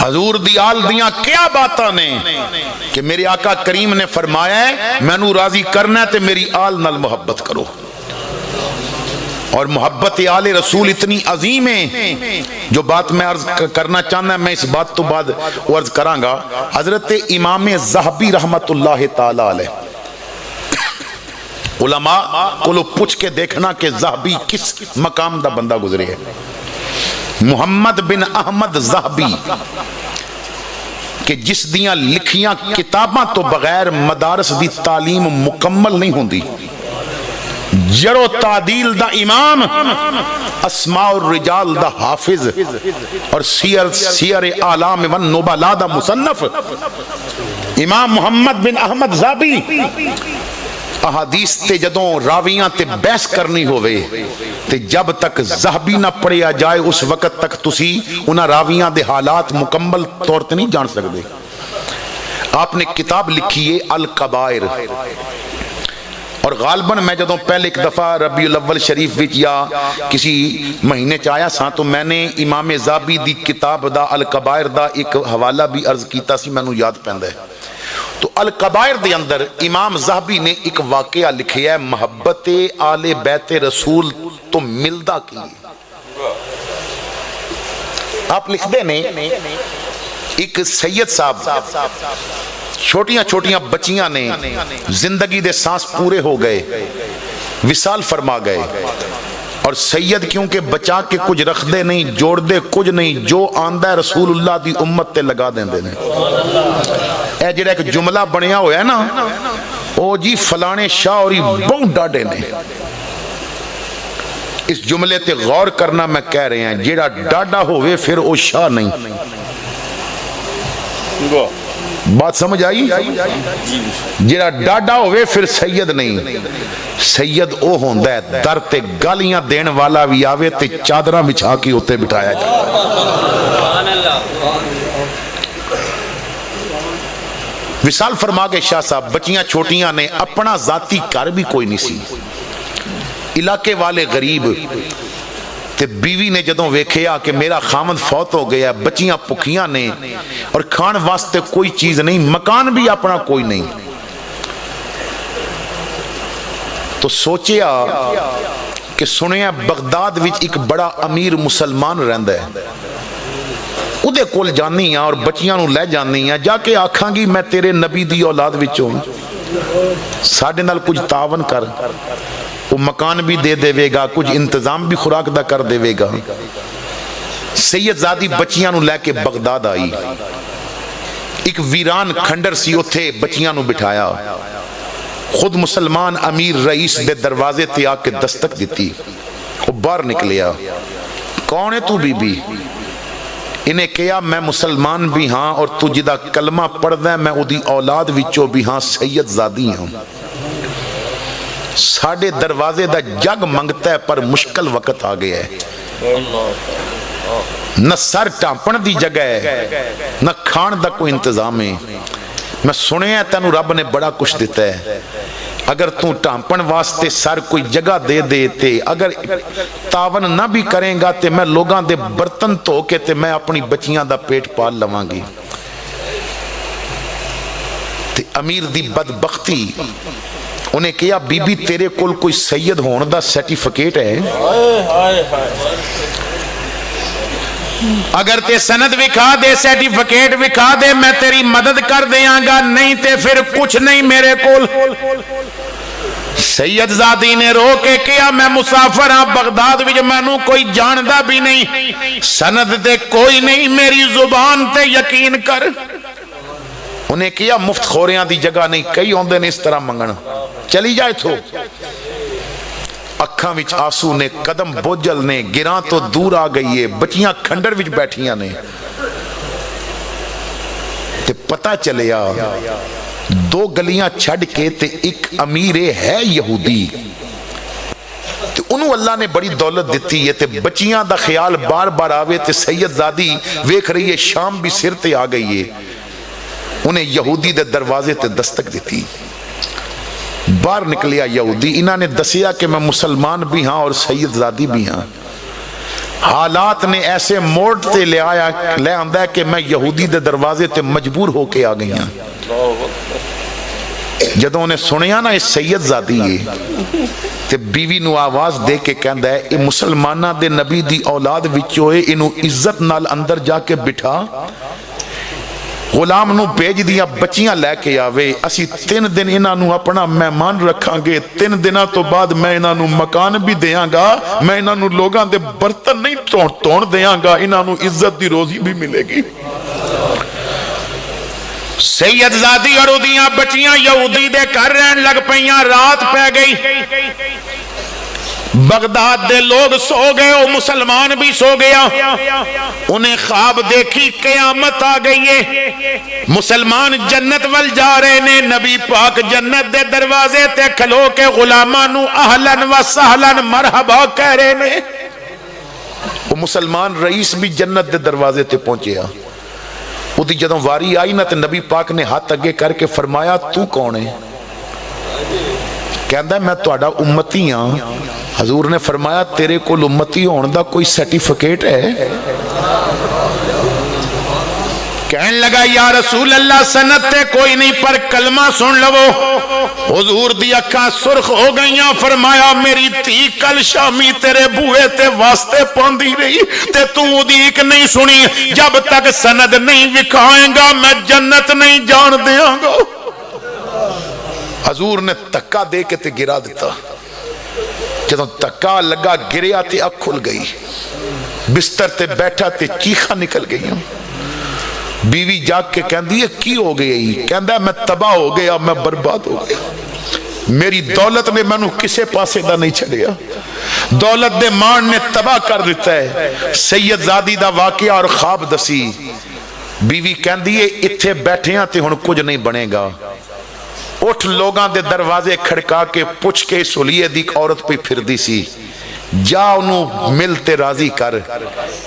حضور دی آل دیاں کیا باتاں نے کہ میرے آقا کریم نے فرمایا ہے مینوں راضی کرنا ہے تے میری آل نال محبت کرو. اور محبت آل رسول اتنی عظیم ہے. جو بات میں عرض کرنا چاہنا ہے میں اس بات تو بعد عرض کراں گا. حضرت امام ذہبی رحمت اللہ تعالی علیہ علماء کو پوچھ کے دیکھنا کہ ذہبی کس مقام دا بندہ گزرے ہے. محمد بن احمد ذہبی کہ جس دیاں لکھیاں کتاباں تو بغیر مدارس دی تعلیم مکمل نہیں ہوندی. جرو تعدیل دا امام، اسماء الرجال دا حافظ، اور سیر اعلام و نبلاء دا مصنف امام محمد بن احمد ذہبی احادیث تے جدوں راویاں تے بحث کرنی ہوئے تے جب تک ذہبی نہ پڑھیا جائے اس وقت تک تسی انہاں راویاں دے حالات مکمل طور تے نہیں جان سکتے. آپ نے کتاب لکھی ہے الکبائر، اور غالباً میں جدوں پہلے ایک دفعہ ربیع الاول شریف وچ یا کسی مہینے چایا سا تو میں نے امام ذہبی دی کتاب دا الکبائر دا ایک حوالہ بھی عرض کیتا سی، مینوں یاد پیندا ہے. تو الکبائر دے اندر امام ذہبی نے ایک واقعہ لکھیا ہے محبت آل بیت رسول تو ملدا کی. آپ لکھ دے نے ایک سید صاحب چھوٹیاں چھوٹیاں بچیاں نے زندگی دے سانس پورے ہو گئے، وصال فرما گئے، اور سید کیونکہ بچا کے کچھ رکھ دے نہیں، جوڑ دے کچھ نہیں، جو آندہ رسول اللہ دی امت تے لگا دیں دے. اے جڑا ایک جملہ بنیا ہویا ہے نا، او جی فلانے شاہ اوری بہت ڈاڈے نے. اس جملے تے غور کرنا میں کہہ رہے ہیں، جڑا ڈاڈا ہوئے پھر او شاہ نہیں. بات سمجھ آئی؟ جڑا ڈاڈا ہوئے پھر سید نہیں. سید او ہوندہ ہے در تے گالیاں دین والا بھی آوے تے چادرہ بچھا کے ہوتے بٹھایا جائے. وصال فرما گئے شاہ صاحب، بچیاں چھوٹیاں نے، اپنا ذاتی گھر بھی کوئی نہیں سی، علاقے والے غریب تے بیوی نے جدوں ویکھیا کہ میرا خامد فوت ہو گیا، بچیاں پکھیاں نے اور کھان واسطے کوئی چیز نہیں، مکان بھی اپنا کوئی نہیں، تو سوچیا کہ سنیا بغداد وچ ایک بڑا امیر مسلمان رہندا ہے، اودے کول جانی ہیں اور بچیاں نو لے جانی ہیں، جا کے آکھاں گی میں تیرے نبی دی اولاد وچوں، ساڈے نال کچھ تعاون کر. وہ مکان بھی دے دے گا، کچھ انتظام بھی خوراک دا کر دے گا. سید زادی بچیاں نو لے کے بغداد آئی. ایک ویران کھنڈر سی اتھے بچیاں نو بٹھایا. خود مسلمان امیر رئیس دے دروازے تے آ کے دستک دیتی. وہ باہر نکلیا، کون ہے تو بی بی؟ انہیں کہا میں مسلمان بھی ہاں اور تو جدہ کلمہ پڑھ دیں میں ادھی اولاد وچو بھی ہاں سید زادی ہوں. ساڑھے دروازے دا جگ منگتا ہے پر مشکل وقت آ گیا ہے، نہ سر ٹامپن دی جگہ ہے نہ کھان دا کوئی انتظام ہے. میں سنے ہیں تینوں رب نے بڑا کچھ دیتا ہے، اگر تو ٹامپن واسطے سر کوئی جگہ دے دیتے، اگر تعاون نہ بھی کریں گا تے میں لوگاں دے برتن تو کے تے میں اپنی بچیاں دا پیٹ پال لواں گی. تے امیر دی بدبختی انہیں کہا بی بی تیرے کول کوئی سید ہون دا سرٹیفکیٹ ہے؟ اگر تے سند وکھا دے، سرٹیفکیٹ وکھا دے، میں تیری مدد کر دیاں گا، نہیں تے پھر کچھ نہیں میرے کول. سید زادی نے رو کے کیا میں مسافر ہاں بغداد وچ، مینوں کوئی جاندہ بھی نہیں، سند تے کوئی نہیں، میری زبان تے یقین کر. انہیں کیا مفت خوریاں دی جگہ نہیں، کئی ہوندے نے اس طرح منگن، چلی جائے تھو. اکھاں وچ آسو نے، قدم بوجل نے، گراں تو دور آ گئی ہے، بچیاں کھنڈر وچ بیٹھیاں نے. تے پتہ چلیا دو گلیاں چھڑ کے تے ایک امیر ہے یہودی، تے انہوں اللہ نے بڑی دولت دیتی ہے، تے بچیاں دا خیال بار بار آوے تے سید زادی ویکھ رہی ہے شام بھی سر تے آ گئی ہے. انہیں یہودی دے دروازے تے دستک دیتی. باہر نکلیا یہودی، انہاں نے دسیا کہ میں مسلمان بھی ہاں اور سید زادی بھی ہاں. حالات نے ایسے موڑ تے لے آندا ہے کہ میں یہودی دے دروازے تے مجبور ہو کے آ گئی ہاں۔ جدوں نے سنیا نا اس سید زادی ہے تے بیوی نو آواز دے کے کہندا ہے اے مسلمانہ دے نبی دی اولاد وچوں اے، انہوں عزت نال اندر جا کے بٹھا، غلام نو بھیج دیا بچیاں لے کے آوے، اسی 3 دن انہاں نو اپنا مہمان رکھاں گے، 3 دنوں تو بعد میں انہاں نو مکان بھی دیاں گا، میں انہاں نو لوگاں دے برتن نہیں توڑ دیاں گا، انہاں نو عزت دی روزی بھی ملے گی۔ سید زادی اور اودیاں بچیاں یہودی دے گھر رہن لگ پئیاں، رات پہ گئی، بغداد دے لوگ سو گئے، وہ مسلمان بھی سو گیا، انہیں خواب دیکھی قیامت آ گئی ہے، مسلمان جنت وال جا رہے نے، نبی پاک جنت دے دروازے تے کھلو کے غلاماں نو اہلن و سہلن مرحبا کہہ رہے نے۔ وہ مسلمان رئیس بھی جنت دے دروازے تے پہنچیا، وہ دی جدوں واری آئی نا تے نبی پاک نے ہاتھ اگے کر کے فرمایا تو کون ہے؟ کہندا ہے میں تہاڈا امتی ہاں۔ حضور نے فرمایا تیرے کو امتی ہون دا کوئی سرٹیفکیٹ ہے؟ کہن لگا یا رسول اللہ سند تے کوئی نہیں پر کلمہ سن لو۔ حضور دی اکھاں سرخ ہو گئیاں، فرمایا میری تھی کل شامی تیرے بوئے تے واسطے پاندی رہی تے تو دیکھ نہیں سنی، جب تک سند نہیں وکھائیں گا میں جنت نہیں جان دیاں گا۔ حضور نے تکا دے کے تے گرا دیتا، جدوں تکا لگا گریا تے اکھ کھل گئی، بستر تے بیٹھا تے چیخاں نکل گئی۔ بیوی جاگ کے کہندی ہے کی ہو گئی؟ کہندا ہے میں تباہ ہو گیا، میں برباد ہو گیا، میری دولت نے میں نو کسے پاسے دا نہیں چھڑیا، دولت دے مان نے تباہ کر دیتا ہے۔ سید زادی دا واقعہ اور خواب دسی، بیوی کہندی ہے اتھے بیٹھے ہیں تے ہن کچھ نہیں بنے گا، اٹھ لوگاں دے دروازے کھڑکا کے پوچھ کے سولیے دی عورت پہ پھر دی سی، جا انہوں ملتے راضی کر۔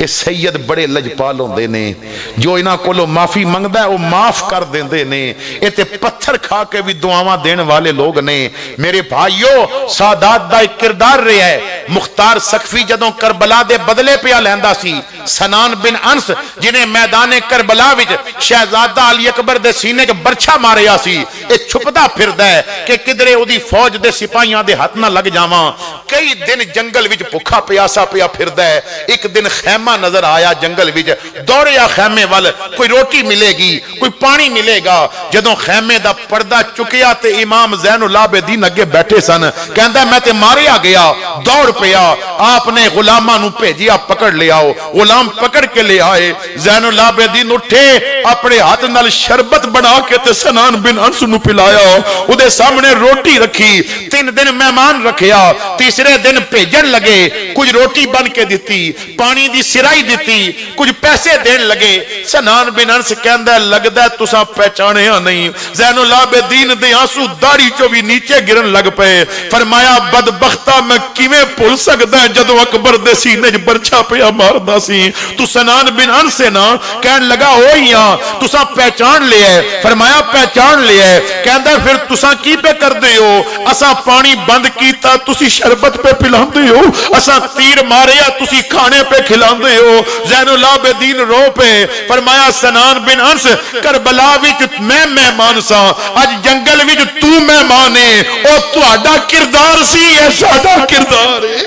اے سید بڑے لجپال ہوندے نے، جو انہاں کولو معافی منگدا ہے وہ معاف کر دیندے نے، اے تے پتھر کھا کے بھی دعاواں دین والے لوگ نے۔ میرے بھائیو سادات دا ایک کردار رہا ہے۔ مختار سقفی جدوں کربلا دے بدلے پیا لیندا سی، سنان بن انس جنہیں میدان کربلا وچ شہزادہ علی اکبر دے سینے کے برچھا ماریا سی، اے چھپدا پھردا ہے کہ کدرے او دی فوج دے سپاہیاں دے ہاتھ نہ لگ جاواں۔ کئی دن جنگل وچ بھکھا پیاسا پیا پھردا ہے، ایک دن خیمہ نظر آیا جنگل وچ، دوڑیا خیمے وال، کوئی روٹی ملے گی، کوئی پانی ملے گا۔ جدوں خیمے دا پردہ چکیا تے امام زین العابدین اگے بیٹھے سن، کہندا میں تے ماریا گیا، دوڑ پیا، آپ نے غلاماں نو بھیجیا پکڑ لے آؤ، غلام پکڑ کے لے آئے۔ زین العابدین اٹھے، اپنے ہاتھ نال شربت بنا کے تے سنان بن انس نو پلایا، او دے سامنے روٹی رکھی، 3 دن مہمان رکھیا، تیسرے دن بھیجن لگے، کچھ روٹی بن کے دیتی، پانی دی سرائی دیتی، کچھ پیسے دین لگے۔ سنان بن انس کہندا لگدا تساں پہچانیا نہیں۔ زین العابدین دے آنسو داڑھی چوں بھی نیچے گرن لگ پئے، فرمایا بدبختہ میں کیویں بھول سکدا جدوں اکبر دے سینے وچ برچھا پیا ماردا سی۔ تو سنان بن انس سے نا کہن لگا ہوئی ہاں تساں پہچان لیا ہے، فرمایا پہچان لیا ہے۔ کہندا پھر تساں کی پہ کر دے ہو؟ اساں پانی بند کیتا تسی شربت پہ پلاندے ہو، اساں تیر ماریا تسی کھانے پہ کھلاندے ہو۔ زین العابدین رو پہ، فرمایا سنان بن انس کربلا وچ میں مہمان سا، اج جنگل وچ تو مہمان ہے، او تہاڈا کردار سی، اے ساڈا کردار ہے۔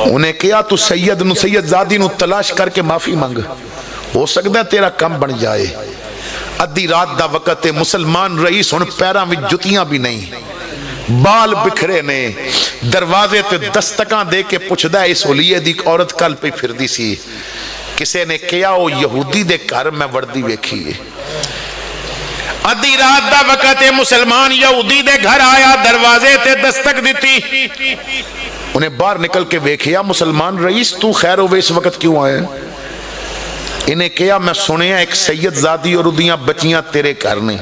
انہیں کیا تو سید زادی نو تلاش کر کے معافی مانگ، ہو سکتا ہے تیرا کم بن جائے۔ ادھی رات دا وقت ہے، مسلمان رئیس ہن پیراں وچ جتیاں بھی نہیں، بال بکھرے نے، دروازے تے دستکاں دے کے پوچھدا ہے اس ہولیے دی عورت کل پہ پھر دی سی، کسے نے کیا وہ یہودی دے گھر میں وردی ویکھی ہے۔ ادھی رات دا وقت ہے، مسلمان یہودی دے گھر آیا، دروازے تے دستک دیتی، انہیں باہر نکل کے ویکھیا مسلمان رئیس تو خیر ہوئے اس وقت کیوں آئے؟ انہیں کیا میں سنیا ایک سید زادی اور ادیاں بچیاں تیرے گھر نے۔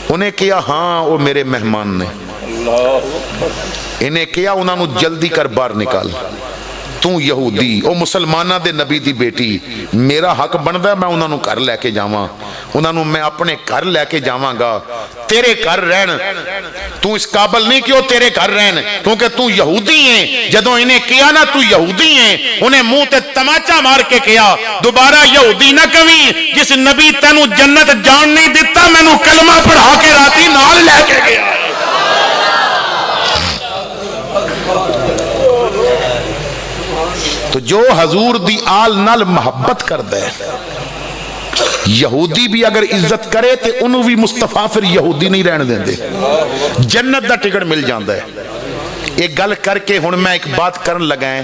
انہیں کیا ہاں وہ میرے مہمان نے۔ انہیں کیا انہوں نے جلدی کر باہر نکال۔ تو یہودی او مسلمانہ دے نبی دی بیٹی میرا حق بندا ہے میں انہاں نوں گھر لے کے جاواں انہاں نوں میں اپنے گھر لے کے جاواں گا تیرے گھر رہن تو اس قابل نہیں کہ وہ تیرے گھر رہن کیونکہ تو یہودی ہیں جدوں انہیں کیا نا تو یہودی ہیں انہیں منہ تے تماچا مار کے کیا دوبارہ یہودی نہ کہیں جس نبی تینوں جنت جان نہیں دیتا میں نوں کلمہ پڑھا کے راتی نال لے کے گیا تو جو حضور دی آل نال محبت کر دے یہودی بھی اگر عزت کرے تو انہوں بھی مصطفیٰ پھر یہودی نہیں رہنے دیں دے جنت دا ٹکٹ مل جاندہ ہے ایک گل کر کے ہن میں ایک بات کرن لگائیں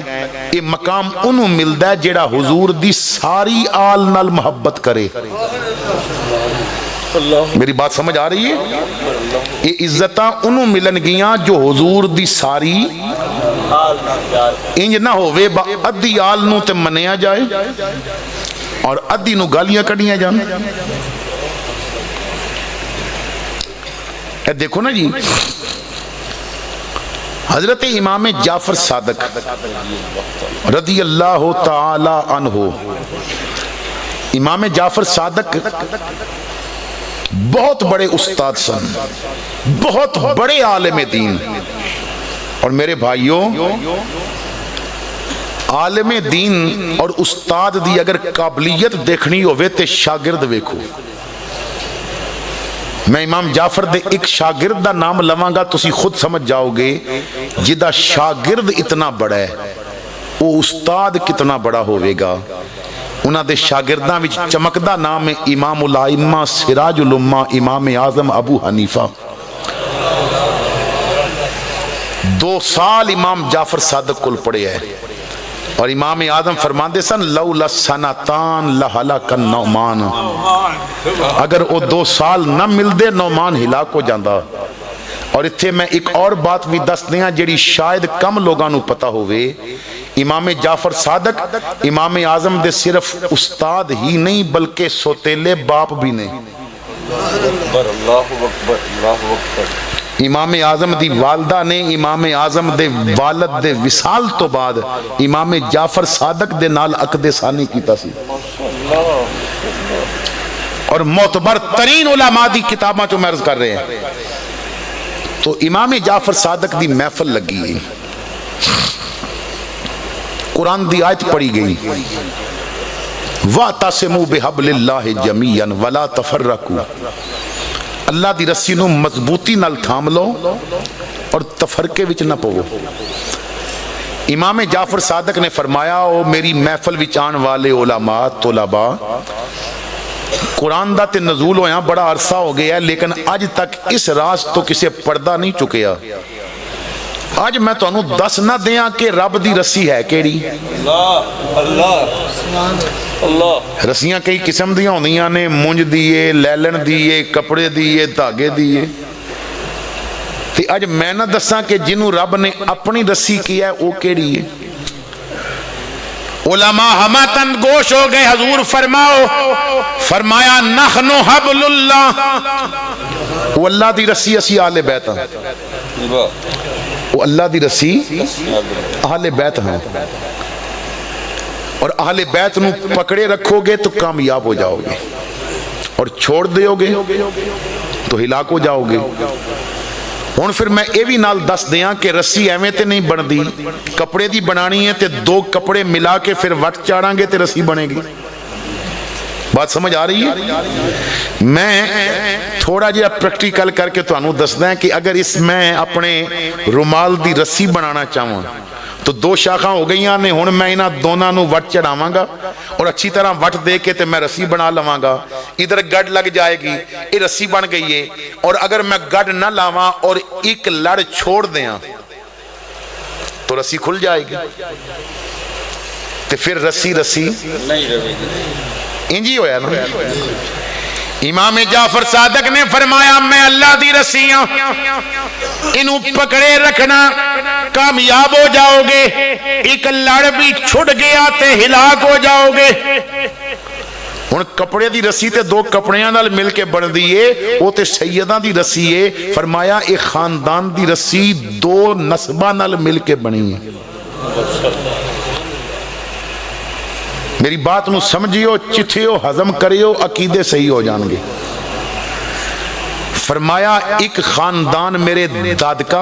یہ مقام انہوں ملدا ہے جیڑا حضور دی ساری آل نال محبت کرے میری بات سمجھ آ رہی ہے یہ عزتاں انہوں ملن گیاں جو حضور دی ساری انج نہ ہوئے ادھی آل نو تے منیا جائے اور ادھی نو گالیاں کڑیاں جان اے دیکھو نا جی حضرت امام جعفر صادق رضی اللہ تعالی عنہ امام جعفر صادق بہت بڑے استاد سن بہت بڑے عالم دین اور میرے بھائیوں عالم دین اور استاد دی اگر قابلیت دیکھنی ہوئے تے شاگرد ویکھو میں امام جعفر دے ایک شاگرد دا نام لواں گا تسی خود سمجھ جاؤ گے جدا شاگرد اتنا بڑا ہے وہ استاد کتنا بڑا ہوئے گا انہاں دے شاگرداں وچ چمکدا نام ہے امام الائمہ سراج الامہ امام اعظم ابو حنیفہ 2 سال امام جعفر صادق کل پڑے ہے اور امام اعظم فرماندے سن لولا سنتان لہلک النعمان اگر وہ 2 سال نہ مل دے نعمان ہلاک ہو جاندہ اور اتھے میں ایک اور بات بھی دس دیاں جیڑی شاید کم لوگاں نو پتہ ہوئے امام جعفر صادق امام اعظم دے صرف استاد ہی نہیں بلکہ سوتیلے باپ بھی نہیں امام اعظم دی والدہ نے امام اعظم دے والد دے وصال تو بعد امام جعفر صادق دے نال عقد ثانی کیتا سی اور معتبر ترین علماء دی کتاباں جو میں عرض کر رہے ہیں تو امام جعفر صادق دی محفل لگی قرآن دی آیت پڑھی گئی وَاعْتَصِمُوا بِحَبْلِ اللَّهِ جَمِيعًا وَلَا تَفَرَّقُوا اللہ دی رسی نو مضبوطی نال تھام لو اور تفرقے وچ نہ پو امام جعفر صادق نے فرمایا او میری محفل وچ آن والے علماء طلباء قرآن دا تے نزول ہویا بڑا عرصہ ہو گیا ہے لیکن آج تک اس راز تو کسے پردہ نہیں چکیا آج میں تو انہوں دس نہ دیاں کہ رب دی رسی ہے کیڑی رسیاں کئی قسم دیاں ہوندیاں نے مونج دیئے لیلن دیئے کپڑے دیئے دھاگے دیئے تے آج میں نہ دساں کہ جنہوں رب نے اپنی رسی کیا ہے وہ کیڑی ہے علماء ہماتن گوش ہو گئے حضور فرمایا نحنو حبل اللہ وہ اللہ دی رسی اسی آل بیت ہیں وہ اللہ دی رسی اہل بیت ہیں اور اہل بیت نو پکڑے رکھو گے تو کامیاب ہو جاؤ گے اور چھوڑ دیو گے تو ہلاک ہو جاؤ گے ہون پھر میں اے بھی نال دس دیاں کہ رسی ایویں تے نہیں بن دی کپڑے دی بنانی ہے تے 2 کپڑے ملا کے پھر وٹ چاڑاں گے تے رسی بنے گی بات سمجھ آ رہی ہے میں تھوڑا جہا پریکٹیکل کر کے تو انہوں دس دیں کہ اگر اس میں اپنے رومال دی رسی بنانا چاہوں تو 2 شاخاں ہو گئیاں نے ہن میں انہاں دونوں نو وٹ چڑھاواں گا اور اچھی طرح وٹ دے کے تے میں رسی بنا لواں گا ادھر گڑ لگ جائے گی یہ رسی بن گئی ہے اور اگر میں گڑ نہ لاواں اور ایک لڑ چھوڑ دیاں تو رسی کھل جائے گی تے پھر رسی نہیں رہے گی انجی ہویا نا امام جعفر صادق نے فرمایا میں اللہ دی رسیاں انہوں پکڑے رکھنا کامیاب ہو جاؤ گے ایک لڑ بھی چھڑ گیا تے ہلاک ہو جاؤ گے ہن کپڑے دی رسی تے 2 کپڑیاں نال مل کے بن دیئے وہ تے سیدہ دی رسی ہے فرمایا ایک خاندان دی رسی 2 نسبہ نال مل کے بنی ہے میری بات نو سمجھیو، چتھیو، ہضم کریو، عقیدے صحیح ہو جان گے۔ فرمایا ایک خاندان میرے داد کا،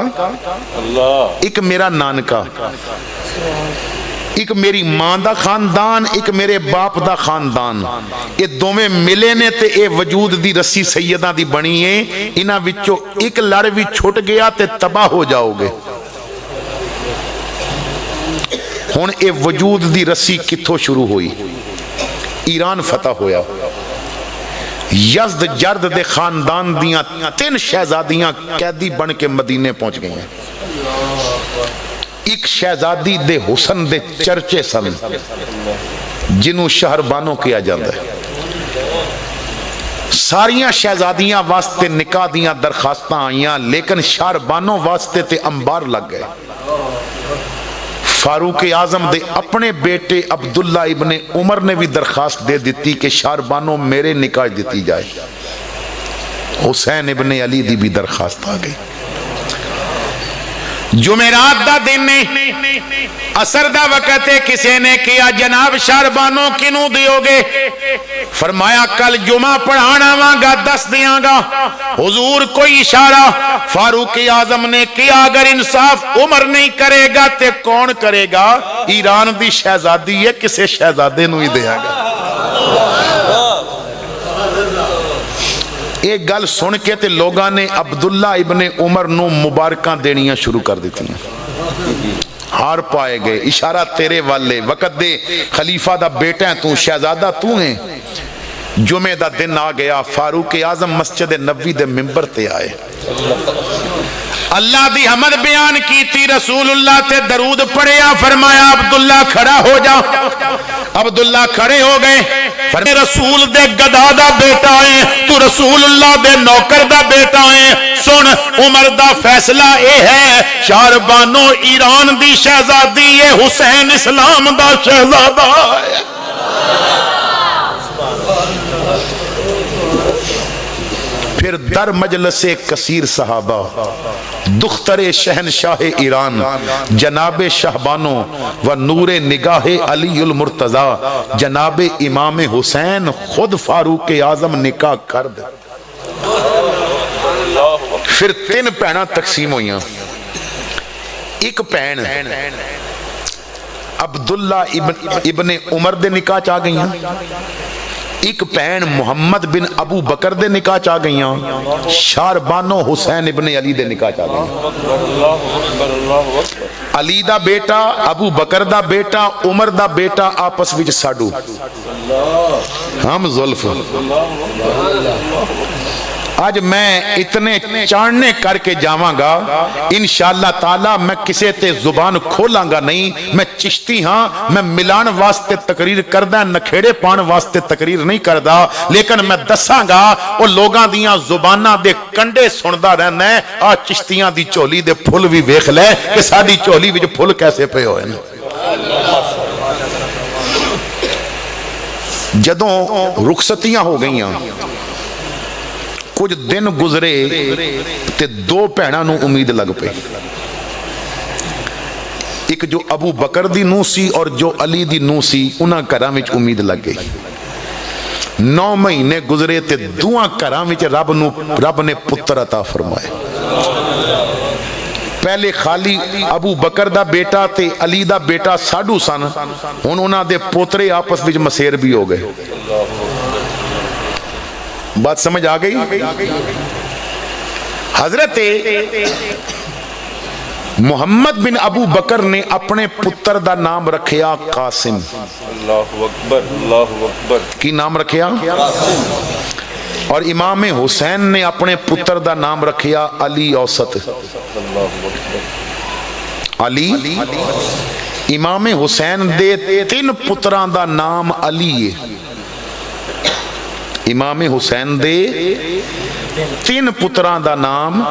ایک میرا نان کا، ایک میری ماں دا خاندان، ایک میرے باپ دا خاندان، یہ دوویں ملے نے تے اے وجود دی رسی سیدہ دی بنی ہے، انہاں وچوں ایک لڑ بھی چھٹ گیا تے تباہ ہو جاؤ گے۔ ہن اے وجود دی رسی کتھوں شروع ہوئی؟ ایران فتح ہویا، یزد جرد دے خاندان دیاں 3 شہزادیاں قیدی بن کے مدینے پہنچ گئی ہیں۔ ایک شہزادی دے حسن دے چرچے سن جنہوں شہربانوں کیا جاندہ ہے۔ ساریاں شہزادیاں واسطے نکاح دیاں درخواستاں آئیاں، لیکن شہربانوں واسطے تے انبار لگ گئے۔ فاروق اعظم دے اپنے بیٹے عبداللہ ابن عمر نے بھی درخواست دے دیتی کہ شہربانوں میرے نکاح دیتی جائے۔ حسین ابن علی دی بھی درخواست آ گئی۔ جمعرات دا دن نے، عصر دا وقت ہے، کسی نے کیا جناب شہربانوں کنوں دیو گے؟ فرمایا کل جمعہ پڑھانا وانگا 10 دیاں گا۔ حضور کوئی اشارہ؟ فاروق اعظم نے کیا اگر انصاف عمر نہیں کرے گا تے کون کرے گا؟ ایران دی شہزادی ہے، کسے شہزادے نو ہی دیا گا۔ ایک گل سن کے تے لوگاں نے عبداللہ ابن عمر نو مبارکاں دینیاں شروع کر دیتی ہیں۔ ہار پائے گئے، اشارہ تیرے والے، وقت دے خلیفہ دا بیٹا ہے تو، شہزادہ تو ہیں۔ جمعہ دا دن آ گیا، فاروق اعظم مسجد نبوی دے منبر تے آئے، اللہ دی حمد بیان کی تھی، رسول اللہ تے درود پڑھیا، فرمایا عبداللہ کھڑا ہو جا۔ عبداللہ کھڑے ہو گئے، فرمایا رسول دے گدا دا بیٹا ہے تو، رسول اللہ دے نوکر دا بیٹا ہے، سن عمر دا فیصلہ اے ہے، شہربانو ایران دی شہزادی ہے، حسین اسلام دا شہزادہ ہے۔ پھر در مجلس کثیر صحابہ دختر شہنشاہ ایران جناب شہبانو و نور نگاہ علی المرتضی جناب امام حسین خود فاروق اعظم نکاح کر دے۔ پھر 3 بہناں تقسیم ہوئیاں۔ ایک بہن عبداللہ ابن عمر دے نکاح چاہ گئیاں، ایک بہن محمد بن ابو بکر دے نکاح چاہ گئیاں، شہربانو حسین ابن علی دے نکاح چاہ گئیاں۔ علی دا بیٹا، ابو بکر دا بیٹا، عمر دا بیٹا آپس وچ ساڈو، ہم زلف۔ آج میں اتنے چاڑنے کر کے جاواں گا، انشاءاللہ تعالی میں کسے تے زبان کھولاں گا نہیں، میں چشتی ہاں، میں ملان واسطے تقریر کردہ، نکھیڑے پان واسطے تقریر نہیں کردہ، لیکن میں دساں گا وہ لوگاں دیاں زباناں دے کنڈے سندہ رہنا ہے۔ آج چشتیاں دی چولی دے پھل بھی ویکھ لے کہ ساڈی چولی وچ پھل کیسے پے ہوئے ہیں۔ جدوں رخصتیاں ہو گئیاں، کچھ دن گزرے تے 2 بہناں نو امید لگ پئی، ایک جو ابو بکر دی نو سی اور جو علی دی نو سی، انہاں گھراں وچ امید لگ گئی۔ 9 مہینے گزرے تے 2 گھراں وچ رب نے پتر عطا فرمائے۔ پہلے خالی ابو بکر دا بیٹا تے علی دا بیٹا ساڈو سن، ہن انہاں دے پوترے آپس وچ مسیر بھی ہو گئے۔ بات سمجھ آ گئی؟ حضرت محمد بن ابو بکر نے اپنے پتر دا نام رکھیا قاسم۔ اللہ اکبر، اللہ اکبر۔ کی نام رکھیا؟ اور امام حسین نے اپنے پتر دا نام رکھیا علی اوسط۔ علی، امام حسین دے 3 پتران دا نام علی ہے۔ امام حسین دے 3 پتران دا نام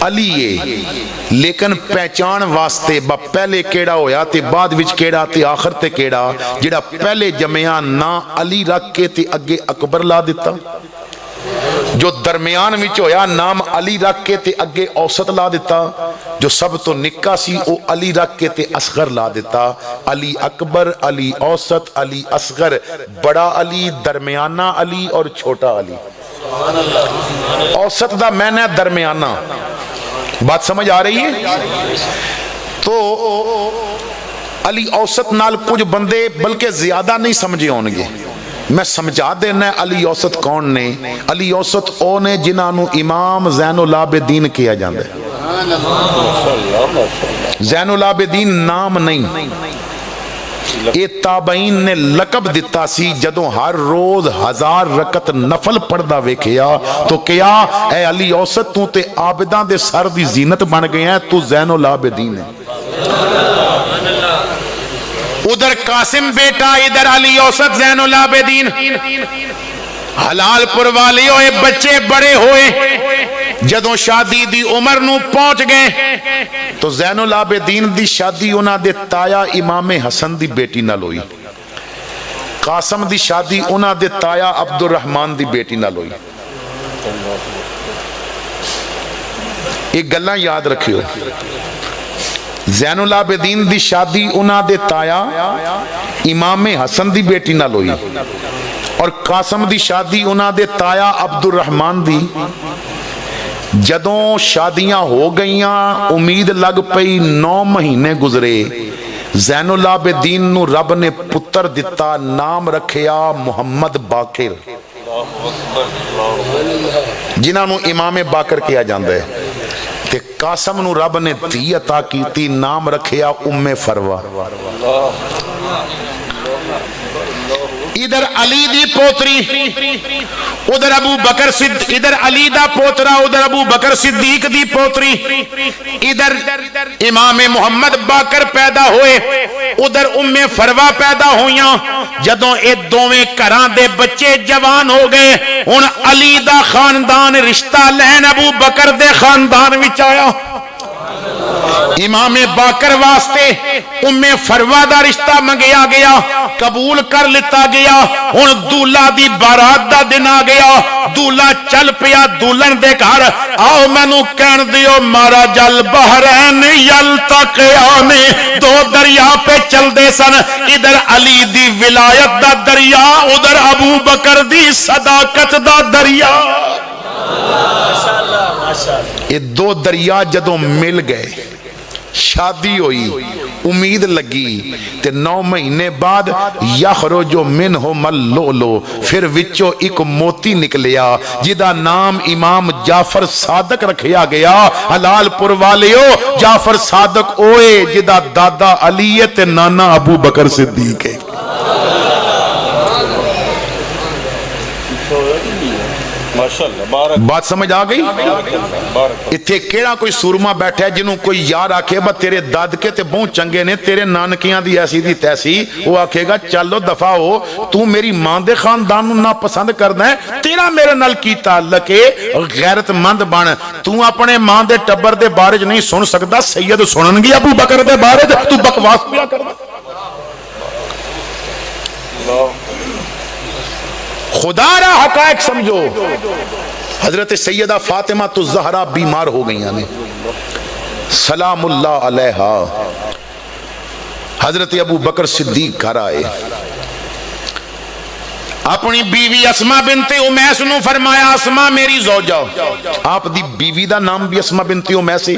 علی ہے، لیکن پہچان واسطے پہلے کیڑا ہویا تے بعد وچ کیڑا تے آخر تے کیڑا، جڑا پہلے جمعیاں نا علی رکھ کے تے اگے اکبر لا دیتا، جو درمیان وچ ہویا نام علی رکھ کے تے اگے اوسط لا دیتا، جو سب تو نکا سی او علی رکھ کے تے اصغر لا دیتا، علی اکبر، علی اوسط، علی اصغر، بڑا علی، درمیانہ علی اور چھوٹا علی۔ اوسط دا میں نے درمیانہ، بات سمجھ آ رہی ہے؟ تو علی اوسط نال کچھ بندے بلکہ زیادہ نہیں سمجھے ہونگے، میں سمجھا دینا ہے علی اوسط کون نے۔ علی اوسط او نے جنہاں نو امام زین العابدین کیا جاندے۔ زین العابدین نام نہیں، اے تابعین نے لقب دیتا سی جدوں ہر روز 1000 رکعت نفل پڑھدا ویکھیا تو کیا اے علی اوسط تو تے عابداں دے سر دی زینت بن گیا ہے، تو زین العابدین ہے۔ ادھر قاسم بیٹا، ادھر علی اوسط زین العابدین۔ حلال پور والے ہوئے بچے بڑے ہوئے، جدوں شادی دی عمر نو پہنچ گئے تو زین العابدین دی شادی انہاں دے تایا امام حسن دی بیٹی نال ہوئی، قاسم دی شادی انہاں دے تایا عبد الرحمن دی بیٹی نال ہوئی۔ ایک گلاں یاد رکھیو، زین العابدین دی شادی انہاں دے تایا امام حسن دی بیٹی نال ہوئی اور قاسم دی شادی انہاں دے تایا عبد الرحمن دی۔ جدوں شادیاں ہو گئیاں امید لگ پئی، 9 مہینے گزرے، زین العابدین نو رب نے پتر دتا، نام رکھیا محمد باقر، جنہاں نو امام باقر کیا جاندہ ہے۔ تے قاسم نو رب نے دھی عطا کیتی، نام رکھیا ام فروہ۔ ادھر علی دی پوتری، ادھر ابو بکر صدیق، ادھر علی دا پوترا، ادھر ابو بکر صدیق دی پوتری، ادھر امام محمد باقر پیدا ہوئے، ادھر ام فروہ پیدا ہویاں۔ جدوں اے دوویں گھراں دے بچے جوان ہو گئے، ہن علی دا خاندان رشتہ لین ابو بکر دے خاندان وچ آیا۔ امام باقر واسطے ام فروہ دا رشتہ منگیا گیا، قبول کر لیتا گیا۔ ہن دولہ دی بارات دا دن آ گیا، دولہ چل پیا دولن دے گھر، آؤ مینوں کہن دیو مارا جل بحرین یلتقیان، دو دریا پہ چل دے سن، ادھر علی دی ولایت دا دریا، ادھر ابو بکر دی صداقت دا دریا۔ یہ دو دریا جدوں مل گئے، شادی ہوئی، امید لگی، تے 9 مہینے بعد یخرج منہم اللؤلؤ، پھر وچوں ایک موتی نکلیا جدا نام امام جعفر صادق رکھیا گیا۔ حلال پور والیو، جعفر صادق اوئے جدا دادا علی تے نانا ابو بکر صدیق ہے۔ بات سمجھ آ گئی؟ اتھے کیڑا کوئی سورما بیٹھا ہے جنہوں کوئی یار آکھے با تیرے دادکے تے بہت چنگے نے، تیرے نانکیاں دی ایسی دی تیسی، وہ آکھے گا چلو دفعہ ہو، تو میری ماں دے خاندان نا پسند کرنا ہے، تیرا میرے نال کی تعلق ہے، غیرت مند بن، تو اپنے ماں دے ٹبر دے بارج نہیں سن سکتا، سید سننگی ابو بکر دے بارج، تو بکواس پیا کرنا۔ خدا را حقائق سمجھو، حضرت سیدہ فاطمہ تو زہرا بیمار ہو گئی ہیں، سلام اللہ علیہا۔ حضرت ابو بکر صدیق گھر آئے، اپنی بیوی اسما بنت امیس نو فرمایا اسما میری زوجہ، آپ دی بیوی دا نام بھی اسما بنت امیس ہے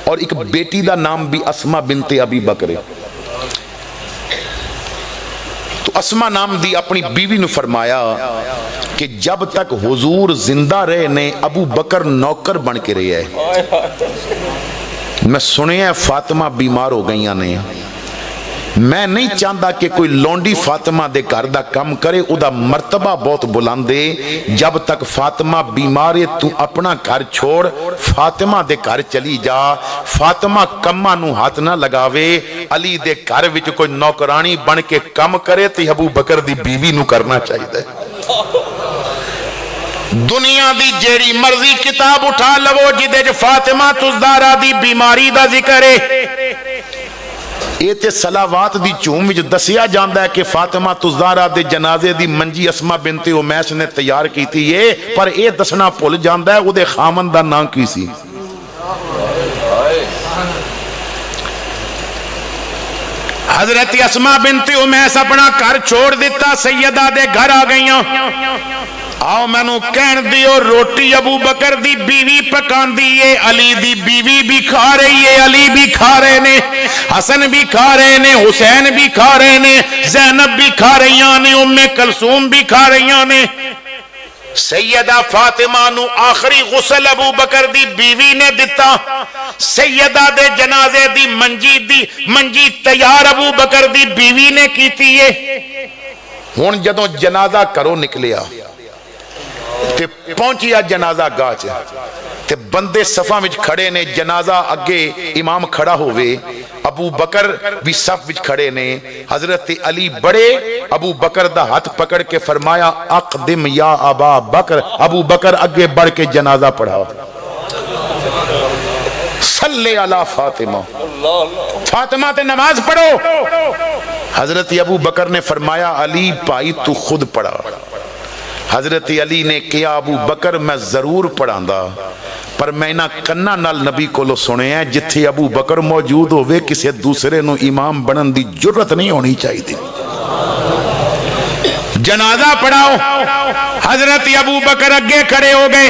اور ایک بیٹی دا نام بھی اسما بنت ابی بکر ہے۔ تو اسما نام دی اپنی بیوی نے فرمایا کہ جب تک حضور زندہ رہے نے ابو بکر نوکر بن کے رہے ہے۔ میں سنے ہیں فاطمہ بیمار ہو گئیاں نے، میں نہیں چاہتا کہ کوئی لونڈی فاطمہ دے گھر دا کم کرے، او دا مرتبہ بہت بلندے۔ جب تک فاطمہ بیمار ہے تو اپنا گھر چھوڑ فاطمہ دے گھر چلی جا، فاطمہ کمہ نو ہاتھ نہ لگاوے، علی دے گھر وچ کوئی نوکرانی بن کے کم کرے تے ابو بکر دی بیوی نو کرنا چاہیے۔ دنیا دی جیڑی مرضی کتاب اٹھا لو جدے جو فاطمہ تزدارہ دی بیماری دا ذکر ہے، یہ تے صلوات دی چوم وچ دسیا جاندا ہے کہ فاطمہ الزہرا دے جنازے دی منجی اسما بنت امیس نے تیار کیتی ہے، پر یہ دسنا بھول جاندا ہے او دے خامن دا نام کی سی۔ حضرت اسما بنت امیس اپنا گھر چھوڑ دیتا، سیدہ دے گھر آ گئیاں۔ آؤ مینوں کہن دیو روٹی ابو بکر دی بیوی پکان دیئے، علی دی بیوی بھی کھا رہی ہے، علی بھی کھا رہے نے، حسن بھی کھا رہے نے، حسین بھی کھا رہے نے، زینب بھی کھا رہیاں نے، ام کلثوم بھی کھا رہیاں نے۔ سیدہ فاطمہ نو آخری غسل ابو بکر دی بیوی نے دیتا، سیدہ دے جنازے دی منجی تیار ابو بکر دی بیوی نے کیتی ہے۔ ہن جدوں جنازہ کرو نکلیا تے پہنچیا جنازہ گاہ چ تے بندے صفاں وچ کھڑے نے، جنازہ اگے امام کھڑا ہوئے، ابو بکر بھی صف وچ کھڑے نے۔ حضرت علی بڑے ابو بکر دا ہاتھ پکڑ کے فرمایا اقدم یا ابا بکر، ابو بکر اگے بڑھ کے جنازہ پڑھاؤ، صلی علی فاطمہ، فاطمہ تے نماز پڑھو۔ حضرت ابو بکر نے فرمایا علی بھائی تو خود پڑھا۔ حضرت علی نے کیا ابو بکر میں ضرور پڑھاندا، پر میں نہ کنا نال نبی کو لو سنے ہیں جتھے ابو بکر موجود ہوئے کسے دوسرے نو امام بنن دی جرت نہیں ہونی چاہیے۔ جنازہ پڑھاؤ۔ حضرت ابو بکر اگے کھڑے ہو گئے۔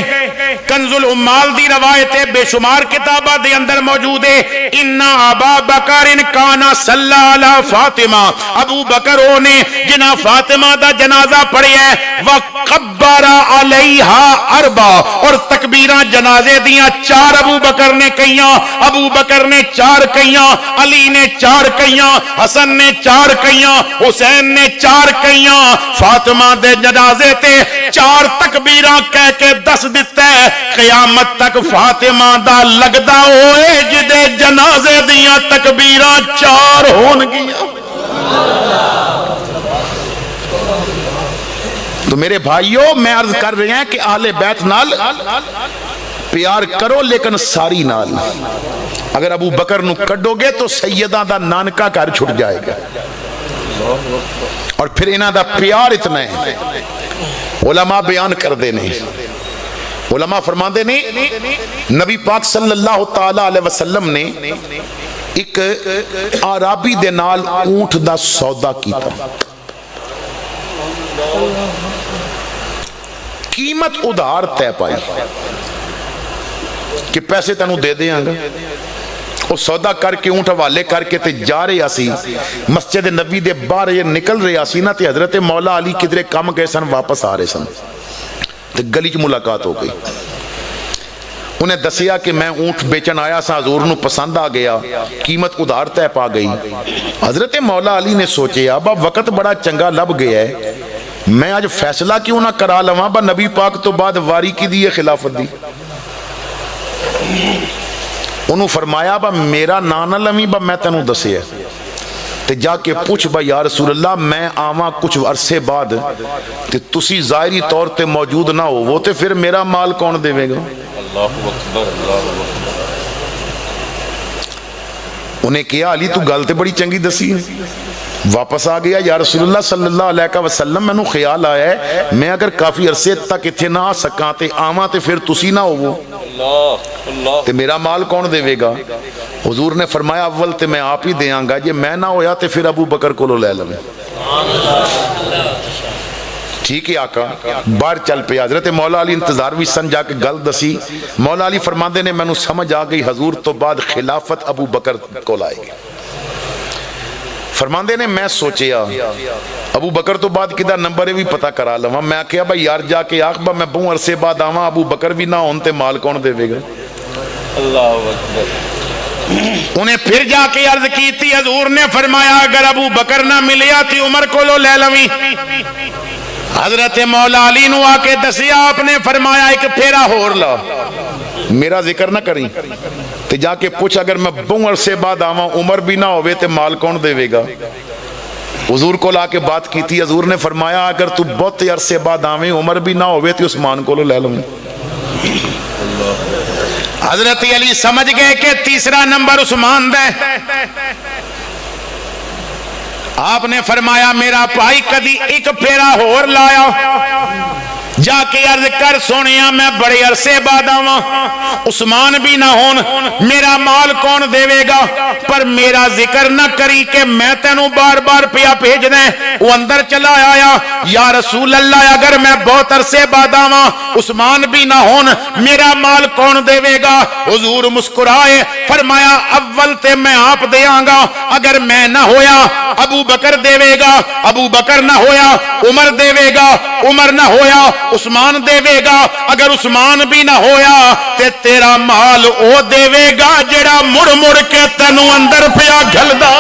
کنز العمال دی روایت بے شمار کتابہ دے اندر موجود ہے، اِنَّا ابا بکر کانا صلی علی فاطمہ، ابو بکر ہونے جنہ فاطمہ دا جنازہ پڑھے ہے، وَقَبَّرَ عَلَيْهَا أَرْبَعَ، اور تکبیران جنازے دیاں 4 ابو بکر نے کہیاں، ابو بکر نے 4 کہیاں، علی نے 4 کہیاں، حسن نے 4 کہیاں، حسین نے 4 کہیاں۔ فاطمہ دے جنازے تے 4 تکبیران کہہ کے 10 دیتا ہے۔ قیامت تک فاطمہ دا لگدا ہوئے جدے جنازے دیاں تکبیران 4 ہون گیاں۔ تو میرے بھائیوں میں عرض کر رہے ہیں کہ اہل بیت نال پیار کرو لیکن ساری نال۔ اگر ابو بکر نو کڈو گے تو سیدہ دا نانکا گھر چھٹ جائے گا، اور پھر انہاں دا پیار اتنا ہے۔ علماء بیان کر دینے، علماء فرماندے نے نبی پاک صلی اللہ تعالی علیہ وسلم نے ایک عربی دے نال اونٹ دا سودا کیتا، قیمت ادھار طے پائی کہ پیسے تینوں دے دیاں گا۔ وہ سودا کر کے اونٹ حوالے کر کے تے جا رہے آسی، مسجد نبی دے باہر یہ نکل رہے آسی نا، تے حضرت مولا علی کدرے کم گئے سن، واپس آ رہے سن، تے گلی چ ملاقات ہو گئی۔ انہیں دسیا کہ میں اونٹ بیچن آیا سا، حضور نو پسند آ گیا، قیمت ادھار طے پا گئی۔ حضرت مولا علی نے سوچے ابا وقت بڑا چنگا لب گیا ہے، میں آج فیصلہ کیوں نہ کرا لواں، با نبی پاک تو بعد واری کی دی خلافت دی۔ انہوں فرمایا با میرا نانا لمی با میں تینوں دسے ہے، تے جا کے پوچھ با یا رسول اللہ میں آواں کچھ عرصے بعد تے تسی ظاہری طور تے موجود نہ ہو، وہ تے پھر میرا مال کون دے گا؟ انہیں کیا علی تو گلتے بڑی چنگی دسی ہے۔ واپس آ گیا، یا رسول اللہ صلی اللہ علیہ وسلم میں نو خیال آیا ہے میں اگر کافی عرصے تک اتھے نہ آ سکاں تے آواں تے پھر تسی نہ ہو تے میرا مال کون دے گا؟ حضور نے فرمایا اول تے میں آپ ہی دیاں گا، یہ میں نہ ہویا تے پھر ابو بکر کو لو لے لوں۔ ٹھیک ہے آقا، باہر چل پہ۔ حضرت مولا علی انتظار بھی سن، جا کے گل دسی، مولا علی فرماندے نے میں نو سمجھ آ گئی حضور تو بعد خلافت ابو بکر کو لائے گی۔ فرماندے نے میں سوچیا ابو بکر تو بعد کدھا نمبر بھی پتہ کرا لواں، میں کہا بھائی یار جا کے آخ با میں بہوں عرصے بعد آواں ابو بکر بھی نہ ہونتے مال کون دے گا؟ اللہ اکبر۔ انہیں پھر جا کے عرض کی تھی، حضور نے فرمایا اگر ابو بکر نہ ملیا تھی عمر کو لو لے لویں۔ حضرت مولا علی نو آ کے دسیا، آپ نے فرمایا ایک پھیرا ہور لا، میرا ذکر نہ کریں تے جا کے پوچھ اگر میں بہوں عرصے بعد آواں عمر بھی نہ ہوئے تے مال کون دے گا؟ حضور کو لا کے بات کی تھی، حضور نے فرمایا اگر تو بہت عرصے بعد آویں عمر بھی نہ ہوئے تے عثمان کو لے لوں۔ حضرت علی سمجھ گئے کہ تیسرا نمبر عثمان دے۔ آپ نے فرمایا میرا بھائی کدی ایک پھیرا ہور لایا جا کے عرض کر سونیا میں بڑے عرصے بعد آواں عثمان بھی نہ ہون میرا مال کون دے گا پر میرا ذکر نہ کری کہ میں تینوں بار بار پیا بھیج دیں وہ اندر چلا آیا یا رسول اللہ اگر میں بہت عرصے بعد آواں عثمان بھی نہ ہون میرا مال کون دے گا حضور مسکرائے فرمایا اول تے میں آپ دیاں گا اگر میں نہ ہویا ابو بکر دے گا ابو بکر نہ ہویا عمر دے گا عمر نہ ہویا عثمان دے گا اگر عثمان بھی نہ ہویا تے تیرا مال او دے گا جڑا مڑ مڑ کے تینوں اندر پیا گھلدا